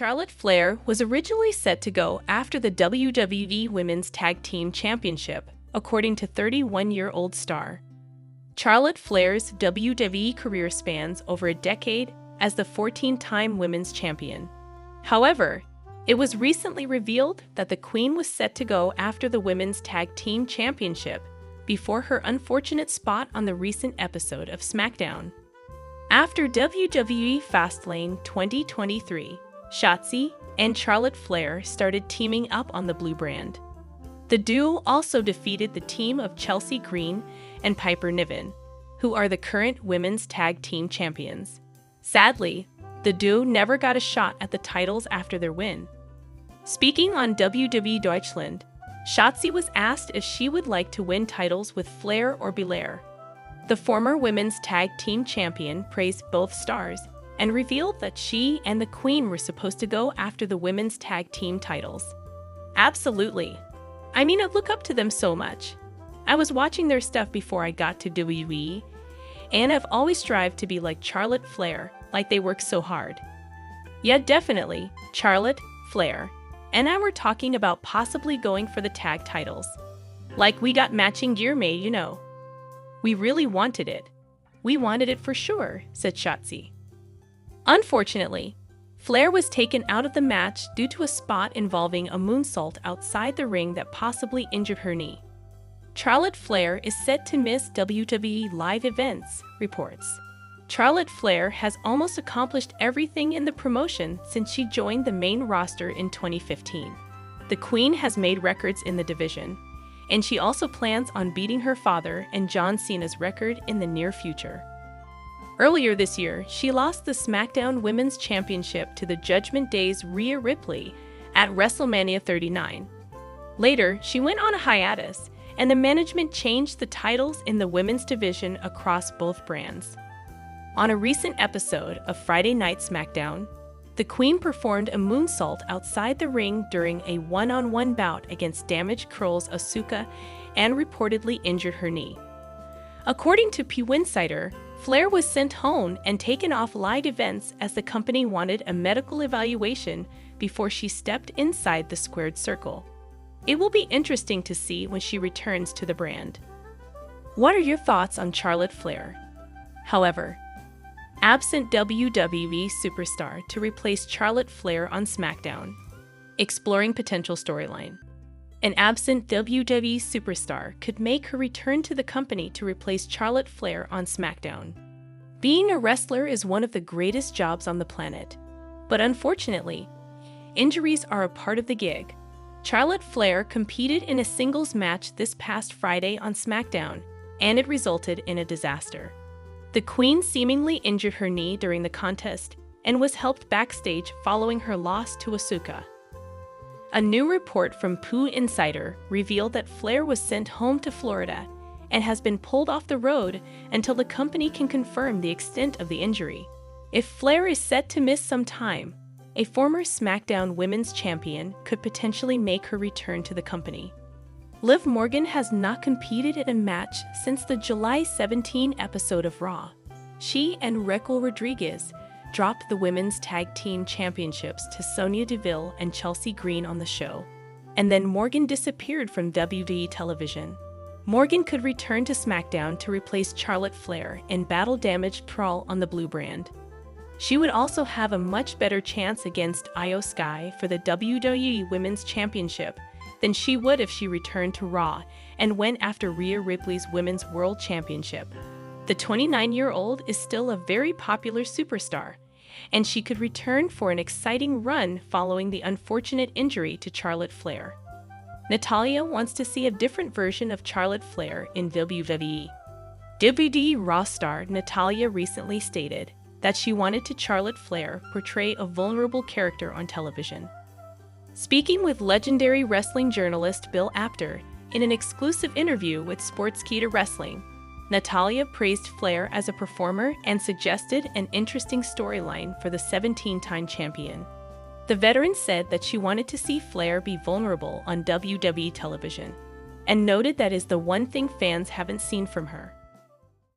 Charlotte Flair was originally set to go after the WWE Women's Tag Team Championship, according to 31-year-old star. Charlotte Flair's WWE career spans over a decade as the 14-time women's champion. However, it was recently revealed that the Queen was set to go after the Women's Tag Team Championship before her unfortunate spot on the recent episode of SmackDown. After WWE Fastlane 2023, Shotzi and Charlotte Flair started teaming up on the blue brand. The duo also defeated the team of Chelsea Green and Piper Niven, who are the current women's tag team champions. Sadly, the duo never got a shot at the titles after their win. Speaking on WWE Deutschland, Shotzi was asked if she would like to win titles with Flair or Belair. The former women's tag team champion praised both stars and revealed that she and the Queen were supposed to go after the women's tag team titles. Absolutely. I mean, I look up to them so much. I was watching their stuff before I got to WWE, and I've always strived to be like Charlotte Flair, like they work so hard. Yeah, definitely, Charlotte, Flair, and I were talking about possibly going for the tag titles. Like we got matching gear made, you know. We really wanted it. We wanted it for sure, said Shotzi. Unfortunately, Flair was taken out of the match due to a spot involving a moonsault outside the ring that possibly injured her knee. Charlotte Flair is set to miss WWE live events, reports. Charlotte Flair has almost accomplished everything in the promotion since she joined the main roster in 2015. The Queen has made records in the division, and she also plans on beating her father and John Cena's record in the near future. Earlier this year, she lost the SmackDown Women's Championship to the Judgment Day's Rhea Ripley at WrestleMania 39. Later, she went on a hiatus, and the management changed the titles in the women's division across both brands. On a recent episode of Friday Night SmackDown, the Queen performed a moonsault outside the ring during a one-on-one bout against Damage Control's Asuka and reportedly injured her knee. According to PWinsider, Flair was sent home and taken off live events as the company wanted a medical evaluation before she stepped inside the squared circle. It will be interesting to see when she returns to the brand. What are your thoughts on Charlotte Flair? However, absent WWE superstar to replace Charlotte Flair on SmackDown. Exploring potential storyline. An absent WWE superstar could make her return to the company to replace Charlotte Flair on SmackDown. Being a wrestler is one of the greatest jobs on the planet. But unfortunately, injuries are a part of the gig. Charlotte Flair competed in a singles match this past Friday on SmackDown, and it resulted in a disaster. The Queen seemingly injured her knee during the contest and was helped backstage following her loss to Asuka. A new report from PWinsider revealed that Flair was sent home to Florida and has been pulled off the road until the company can confirm the extent of the injury. If Flair is set to miss some time, a former SmackDown Women's Champion could potentially make her return to the company. Liv Morgan has not competed in a match since the July 17 episode of Raw. She and Raquel Rodriguez dropped the Women's Tag Team Championships to Sonya Deville and Chelsea Green on the show, and then Morgan disappeared from WWE television. Morgan could return to SmackDown to replace Charlotte Flair in Battle Damage Control on the blue brand. She would also have a much better chance against Io Sky for the WWE Women's Championship than she would if she returned to Raw and went after Rhea Ripley's Women's World Championship. The 29-year-old is still a very popular superstar, and she could return for an exciting run following the unfortunate injury to Charlotte Flair. Natalya wants to see a different version of Charlotte Flair in WWE. WWE Raw star Natalya recently stated that she wanted to Charlotte Flair portray a vulnerable character on television. Speaking with legendary wrestling journalist Bill Apter in an exclusive interview with Sportskeeda Wrestling, Natalya praised Flair as a performer and suggested an interesting storyline for the 17-time champion. The veteran said that she wanted to see Flair be vulnerable on WWE television, and noted that is the one thing fans haven't seen from her.